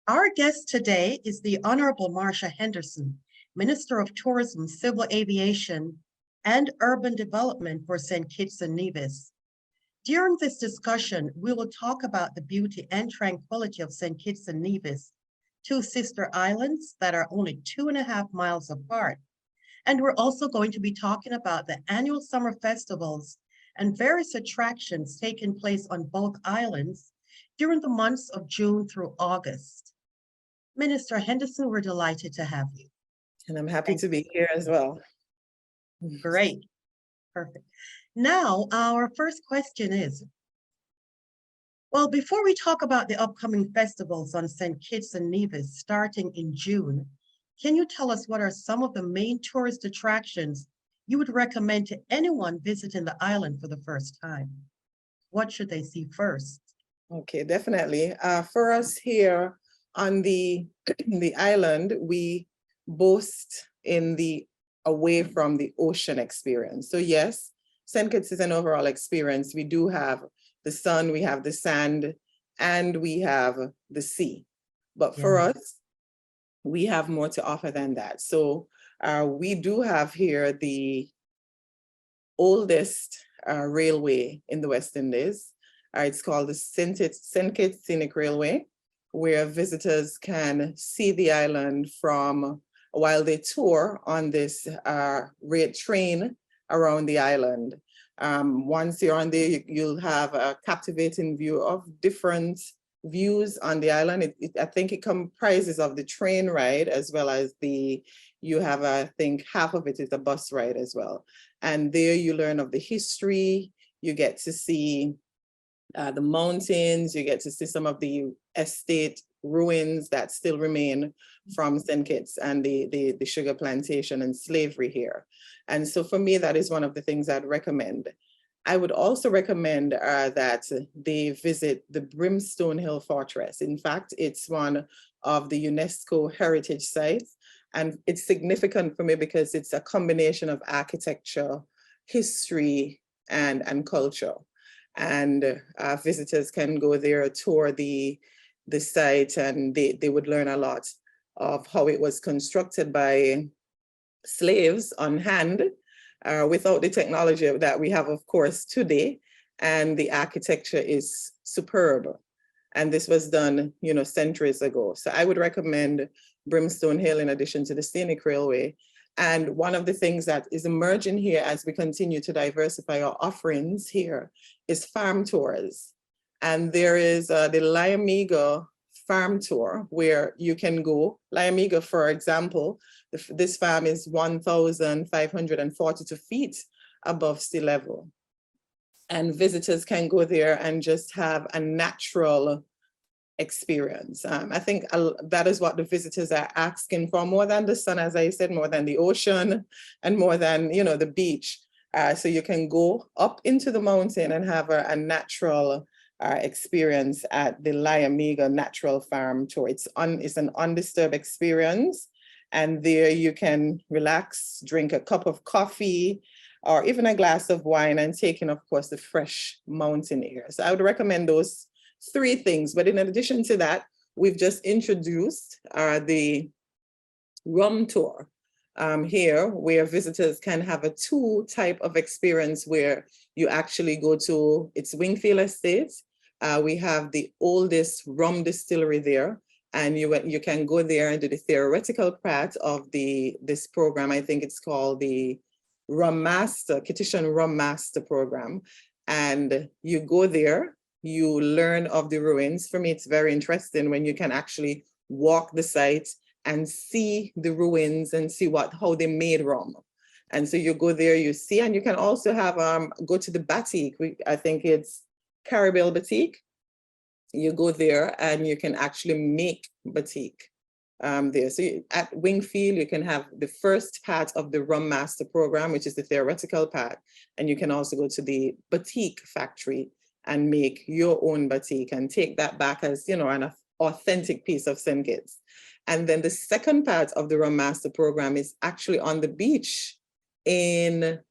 Our guest today is the Honourable Marsha Henderson, Minister of Tourism, Civil Aviation, and Urban Development for St. Kitts and Nevis. During this discussion, we will talk about the beauty and tranquility of St. Kitts and Nevis, two sister islands that are only 2.5 miles apart. And we're also going to be talking about the annual summer festivals and various attractions taking place on both islands during the months of June through August. Minister Henderson, we're delighted to have you. And I'm happy to be here as well. Great, perfect. Now, our first question is, well, before we talk about the upcoming festivals on St. Kitts and Nevis starting in June, can you tell us what are some of the main tourist attractions you would recommend to anyone visiting the island for the first time? What should they see first? Okay, definitely. For us here on the island, we boast in the away from the ocean experience. So yes, St. Kitts is an overall experience. We do have the sun, we have the sand, and we have the sea. But for us, we have more to offer than that. So we do have here the oldest railway in the West Indies. It's called the St. Kitts Scenic Railway, where visitors can see the island from while they tour on this train around the island. Once you're on there, you'll have a captivating view of different views on the island. I think it comprises of the train ride as well as you have, I think, half of it is a bus ride as well. And there you learn of the history, you get to see the mountains, you get to see some of the estate ruins that still remain from St. Kitts and the sugar plantation and slavery here. And so for me, that is one of the things I'd recommend. I would also recommend that they visit the Brimstone Hill Fortress. In fact, it's one of the UNESCO heritage sites. And it's significant for me because it's a combination of architecture, history, and culture. And visitors can go there, tour the site, and they would learn a lot of how it was constructed by slaves on hand without the technology that we have, of course, today. And the architecture is superb. And this was done, centuries ago. So I would recommend Brimstone Hill in addition to the Scenic Railway. And one of the things that is emerging here as we continue to diversify our offerings here is farm tours. And there is the Liamiga farm tour where you can go. Liamiga, for example, this farm is 1,542 feet above sea level. And visitors can go there and just have a natural experience. I think that is what the visitors are asking for, more than the sun, as I said, more than the ocean, and more than the beach. So you can go up into the mountain and have a natural experience at the Liamiga Natural Farm Tour. It's an undisturbed experience, and there you can relax, drink a cup of coffee, or even a glass of wine, and take in, of course, the fresh mountain air. So I would recommend those 3 things. But in addition to that, we've just introduced the rum tour here, where visitors can have a 2 type of experience where you actually go to, it's Wingfield Estate. We have the oldest rum distillery there, and you can go there and do the theoretical part of this program. I think it's called the Kittitian Rum Master program. And you go there, you learn of the ruins. For me, it's very interesting when you can actually walk the site and see the ruins and see how they made rum. And so you go there, you see, and you can also have go to the batik. I think it's Caribbean Batik. You go there and you can actually make batik there. So at Wingfield, you can have the first part of the Rum Master program, which is the theoretical part. And you can also go to the batik factory and make your own batik and take that back as, an authentic piece of St. Kitts. And then the second part of the Rum Master program is actually on the beach in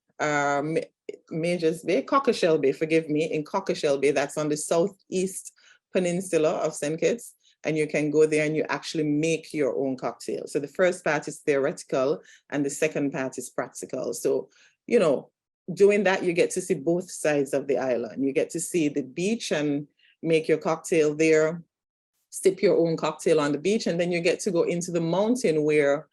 Majors Bay, Cockleshell Bay, forgive me, in Cockleshell Bay. That's on the southeast peninsula of St. Kitts. and you can go there and you actually make your own cocktail. So the first part is theoretical and the second part is practical. So, you know, doing that, you get to see both sides of the island. You get to see the beach and make your cocktail there, sip your own cocktail on the beach, and then you get to go into the mountain where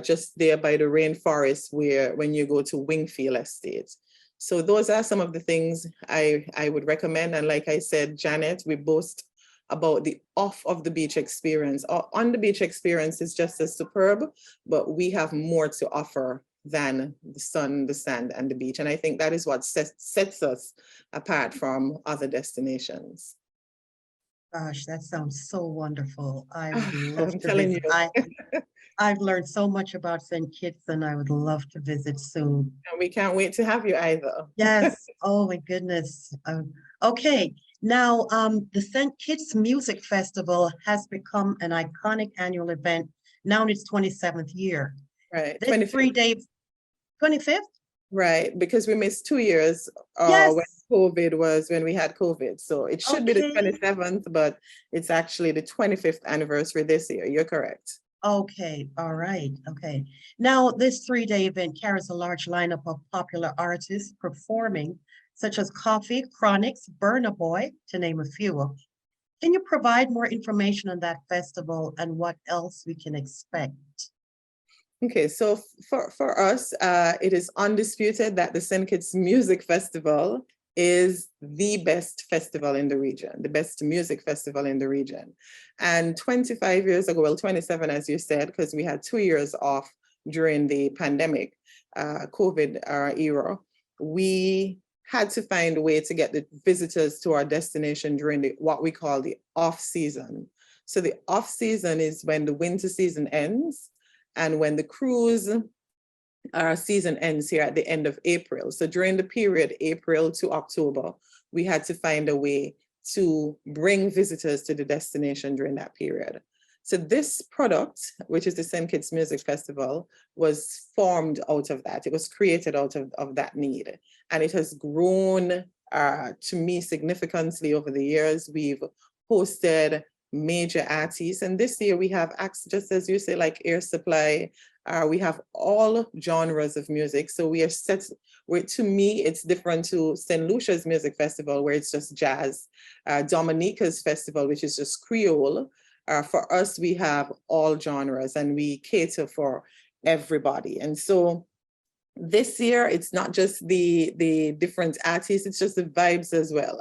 just there by the rainforest where when you go to Wingfield Estate. So those are some of the things I would recommend. And like I said, Janet, we boast about the off of the beach experience. On the beach experience is just as superb, but we have more to offer than the sun, the sand, and the beach. And I think that is what sets us apart from other destinations. Gosh, that sounds so wonderful. I would love I'm to telling visit. you. I've learned so much about St. Kitts and I would love to visit soon. And we can't wait to have you either. Yes. Oh my goodness. Okay. Now, the St. Kitts Music Festival has become an iconic annual event now in its 27th year. Right. This 25th. 3-day, 25th? Right, because we missed 2 years Yes. when COVID was when we had COVID. So it should be the Okay. 27th, but it's actually the 25th anniversary this year. You're correct. Okay, all right, okay. Now, this 3-day event carries a large lineup of popular artists performing, such as Coffee, Chronics, Burna Boy, to name a few. Can you provide more information on that festival and what else we can expect? Okay, so for us, it is undisputed that the St. Kitts Music Festival is the best festival in the region, the best music festival in the region. And 25 years ago, well, 27, as you said, because we had 2 years off during the pandemic, COVID era, we had to find a way to get the visitors to our destination during what we call the off season. So the off season is when the winter season ends and when the cruise season ends here at the end of April. So during the period April to October, we had to find a way to bring visitors to the destination during that period. So this product, which is the St. Kitts Music Festival, was formed out of that. It was created out of that need. And it has grown to me significantly over the years. We've hosted major artists. And this year we have, just as you say, like Air Supply, we have all genres of music. So we are set, to me, it's different to St. Lucia's Music Festival, where it's just jazz. Dominica's Festival, which is just Creole. For us, we have all genres and we cater for everybody. And so this year, it's not just the different artists, it's just the vibes as well.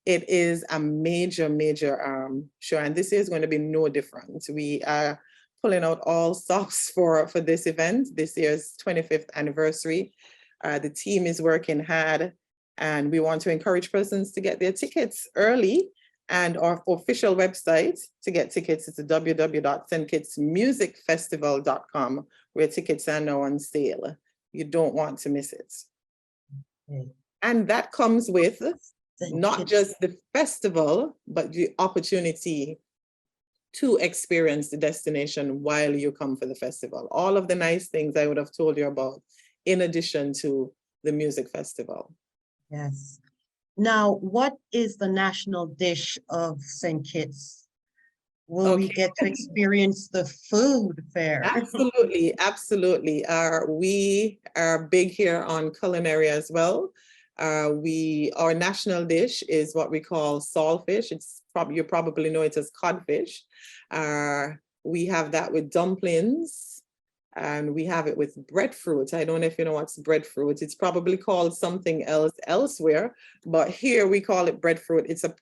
It is a major show, and this year is going to be no different. We are pulling out all stops for this event, this year's 25th anniversary. The team is working hard, and we want to encourage persons to get their tickets early. And our official website to get tickets is www.stkittsmusicfestival.com, where tickets are now on sale. You don't want to miss it. Okay. And that comes with not just the festival, but the opportunity to experience the destination while you come for the festival. All of the nice things I would have told you about, in addition to the music festival. Yes. Now, what is the national dish of St. Kitts? Will we get to experience the food fair? Absolutely, absolutely. We are big here on culinary as well. Our national dish is what we call saltfish. You probably know it as codfish. We have that with dumplings, and we have it with breadfruit. I don't know if you know what's breadfruit. It's probably called something else elsewhere, but here we call it breadfruit. It's a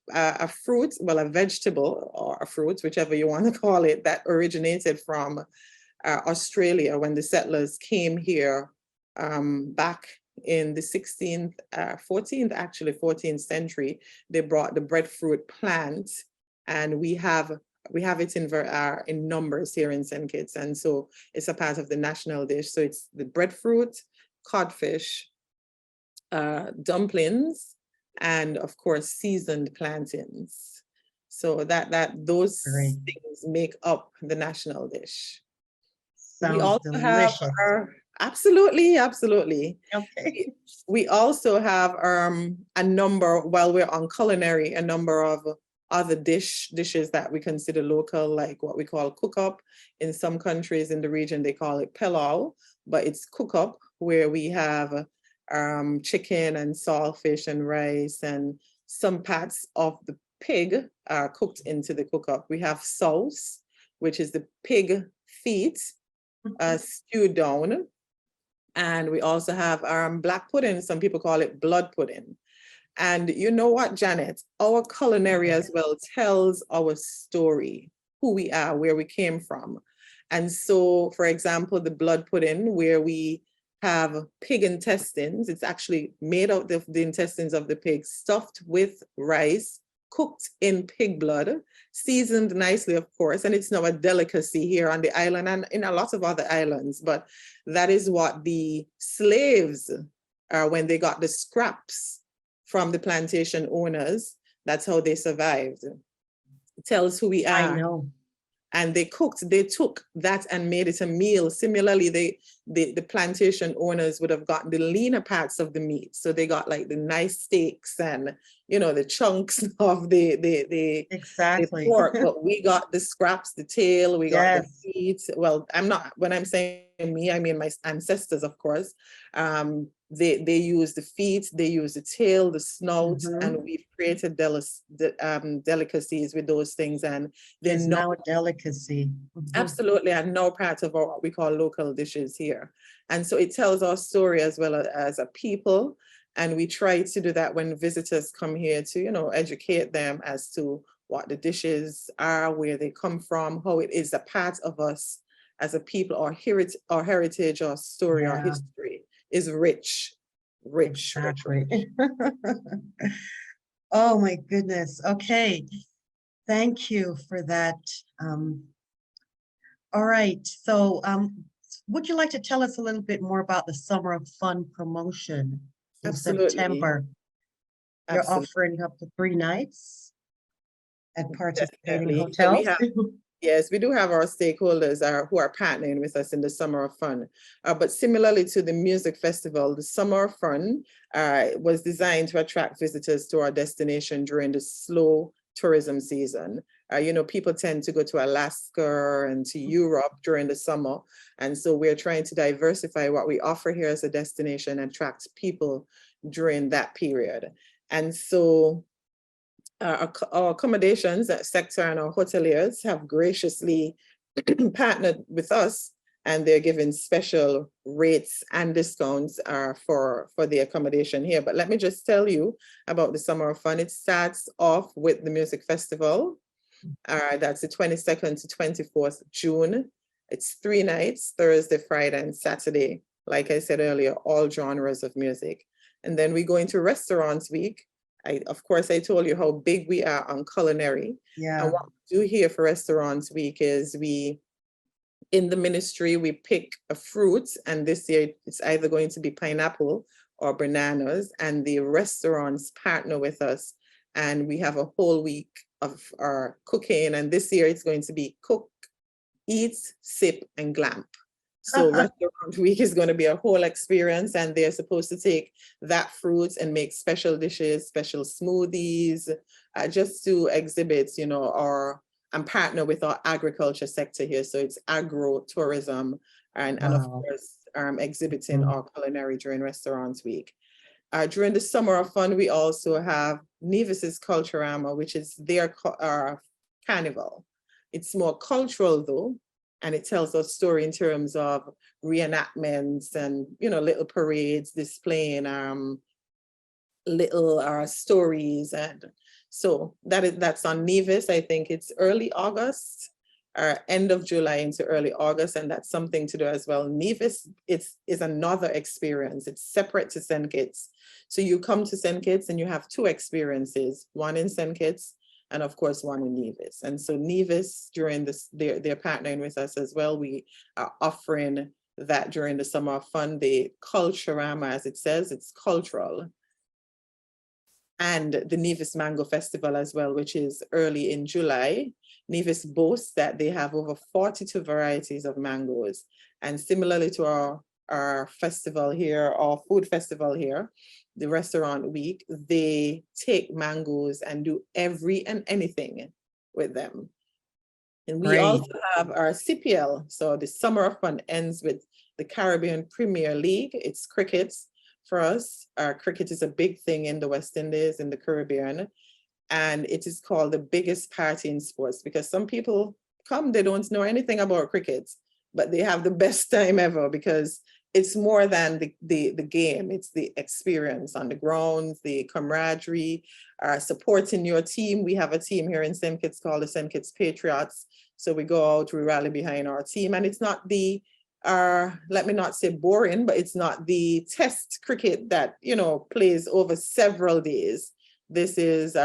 fruit, well, a vegetable or a fruit, whichever you want to call it, that originated from Australia when the settlers came here back in the 14th century. They brought the breadfruit plant, and we have it in numbers here in St. Kitts, and so it's a part of the national dish. So it's the breadfruit, codfish, dumplings, and of course seasoned plantains. So those things make up the national dish. Sounds we also delicious. have absolutely. Okay. We also have a number, while we're on culinary, a number of other dishes that we consider local, like what we call cook-up. In some countries in the region, they call it pilau, but it's cook-up, where we have chicken and saltfish and rice, and some parts of the pig are cooked into the cook-up. We have sauce, which is the pig feet stewed down. And we also have black pudding. Some people call it blood pudding. And you know what, Janet? Our culinary as well tells our story, who we are, where we came from. And so, for example, the blood pudding, where we have pig intestines, it's actually made out of the intestines of the pig, stuffed with rice, cooked in pig blood, seasoned nicely, of course, and it's now a delicacy here on the island and in a lot of other islands. But that is what the slaves, when they got the scraps from the plantation owners, that's how they survived. It tells who we are. I know. And they took that and made it a meal. Similarly, the plantation owners would have gotten the leaner parts of the meat. So they got like the nice steaks and, the chunks of the Exactly. pork, but we got the scraps, the tail, we got Yes. the feet. Well, when I'm saying me, I mean my ancestors, of course. They use the feet, they use the tail, the snout, and we've created delicacies with those things, and they're It's now a delicacy. absolutely, and now part of what we call local dishes here. And so it tells our story as well as a people, and we try to do that when visitors come here to, educate them as to what the dishes are, where they come from, how it is a part of us as a people. Our heritage, our story, our history is rich. Exactly. Oh my goodness. Okay. Thank you for that. All right. So would you like to tell us a little bit more about the Summer of Fun promotion in Absolutely. September? You're Absolutely. offering up to 3 nights at participating Definitely. So hotels. yes, we do have our stakeholders who are partnering with us in the Summer of Fun. But similarly to the music festival, the Summer of Fun was designed to attract visitors to our destination during the slow tourism season. People tend to go to Alaska and to Europe during the summer. And so we're trying to diversify what we offer here as a destination and attract people during that period. And so our accommodations sector and our hoteliers have graciously partnered with us, and they're giving special rates and discounts for the accommodation here. But let me just tell you about the Summer of Fun. It starts off with the music festival. That's the 22nd to 24th June. It's 3 nights, Thursday, Friday, and Saturday. Like I said earlier, all genres of music. And then we go into Restaurants Week. Of course, I told you how big we are on culinary. Yeah. And what we do here for Restaurants Week is in the ministry, we pick a fruit, and this year it's either going to be pineapple or bananas, and the restaurants partner with us, and we have a whole week of our cooking, and this year it's going to be cook, eat, sip, and glamp. So Restaurant Week is going to be a whole experience, and they're supposed to take that fruit and make special dishes, special smoothies, just to exhibit, and partner with our agriculture sector here. So it's agro-tourism and of course, exhibiting our culinary during Restaurants Week. During the Summer of Fun, we also have Nevis's Culturama, which is their carnival. It's more cultural though, and it tells a story in terms of reenactments and, little parades displaying little stories. And so that's on Nevis. I think it's early August, or end of July into early August, and that's something to do as well. Nevis is another experience. It's separate to St. Kitts. So you come to St. Kitts and you have 2 experiences, one in St. Kitts and of course one in Nevis. And so Nevis, during this, they're partnering with us as well. We are offering that during the Summer of Fun, the Culturama, as it says, it's cultural. And the Nevis Mango Festival as well, which is early in July. Nevis boasts that they have over 42 varieties of mangoes. And similarly to our festival here, our food festival here, the restaurant week, they take mangoes and do every and anything with them. And we Great. also have our CPL. So the Summer of Fun ends with the Caribbean Premier League. It's cricket for us. Our cricket is a big thing in the West Indies, in the Caribbean. And it is called the biggest party in sports because some people come, they don't know anything about cricket, but they have the best time ever because it's more than the game. It's the experience on the grounds, the camaraderie, supporting your team. We have a team here in St. Kitts called the St. Kitts Patriots. So we go out, we rally behind our team, and it's not the, let me not say boring, but it's not the test cricket that, you know, plays over several days. This is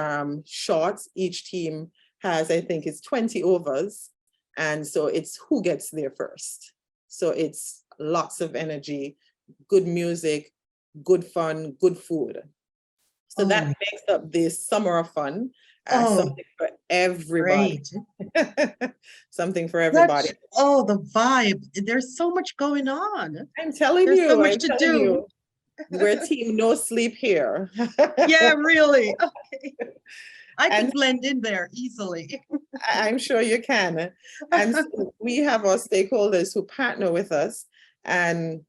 short. Each team has, I think it's 20 overs. And so it's who gets there first. So it's lots of energy, good music, good fun, good food. So that makes up this Summer of Fun. Something for everybody. Something for everybody. The vibe. There's so much going on. I'm telling There's you. so much to do. We're team no sleep here. Yeah, really. Okay. I can blend in there easily. I'm sure you can. And so we have our stakeholders who partner with us. And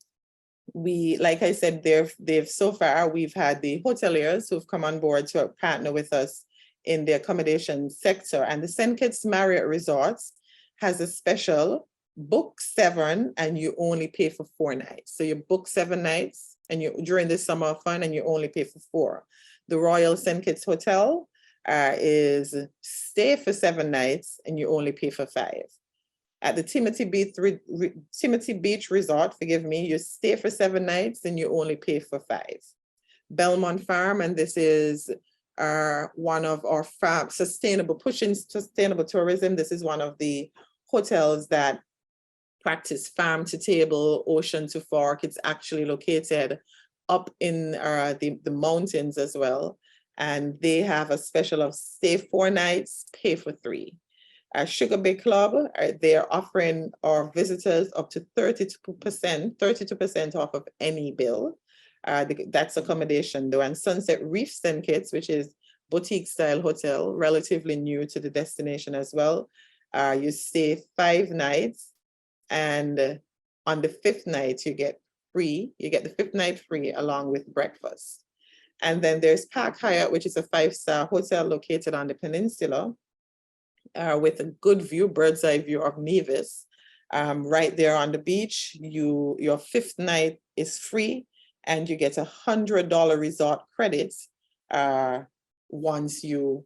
we, like I said, they've so far, we've had the hoteliers who've come on board to partner with us in the accommodation sector. And the St. Kitts Marriott Resorts has a special book 7 and you only pay for 4 nights. So you book 7 nights and you during the Summer of Fun and you only pay for 4. The Royal St. Kitts Hotel is stay for 7 nights and you only pay for 5. At the Timothy Beach Resort, forgive me, you stay for 7 nights and you only pay for 5. Belmont Farm, and this is one of our pushing sustainable tourism. This is one of the hotels that practice farm to table, ocean to fork. It's actually located up in the mountains as well. And they have a special of stay 4 nights, pay for 3. Sugar Bay Club, they're offering our visitors up to 32% off of any bill. That's accommodation though. And Sunset Reef St. Kitts, which is boutique style hotel, relatively new to the destination as well. You stay 5 nights and on the 5th night you get the 5th night free along with breakfast. And then there's Park Hyatt, which is a 5-star hotel located on the peninsula with a good view, bird's eye view of Nevis. Right there on the beach, your 5th night is free and you get $100 resort credits once you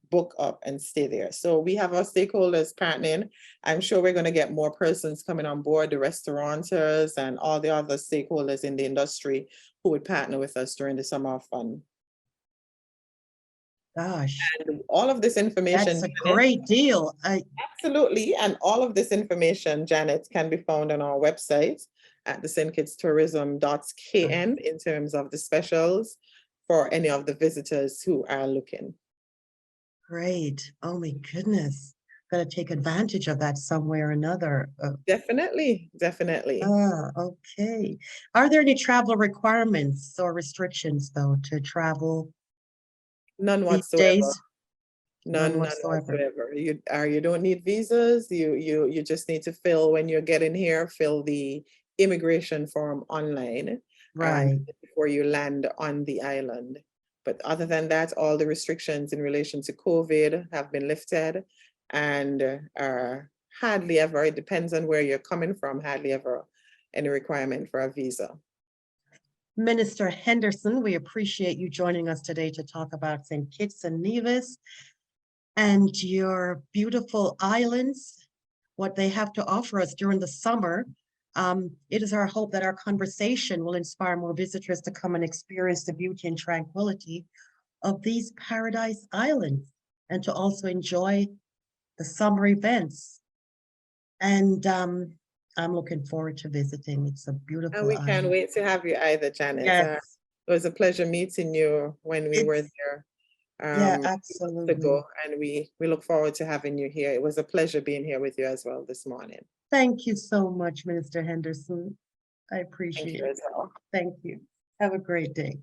book up and stay there. So we have our stakeholders partnering. I'm sure we're going to get more persons coming on board, the restaurateurs and all the other stakeholders in the industry who would partner with us during the Summer of Fun. Gosh. And all of this information. That's a great deal. Absolutely. And all of this information, Janet, can be found on our website at the stkittstourism.kn in terms of the specials for any of the visitors who are looking. Great. Oh my goodness. Got to take advantage of that some way or another. Definitely. Okay. Are there any travel requirements or restrictions though to travel? None whatsoever. None whatsoever. You don't need visas. You just need to fill, when you're getting here, fill the immigration form online, right, before you land on the island. But other than that, all the restrictions in relation to COVID have been lifted, and hardly ever, it depends on where you're coming from, hardly ever any requirement for a visa. Minister Henderson, we appreciate you joining us today to talk about St. Kitts and Nevis and your beautiful islands, what they have to offer us during the summer. It is our hope that our conversation will inspire more visitors to come and experience the beauty and tranquility of these paradise islands and to also enjoy the summer events. And I'm looking forward to visiting. It's a beautiful And we island. can't wait to have you either, Janet. Yes. It was a pleasure meeting you when we were there. Yeah, absolutely. Ago, and we look forward to having you here. It was a pleasure being here with you as well this morning. Thank you so much, Minister Henderson. I Thank appreciate you it. as well. Thank you. Have a great day.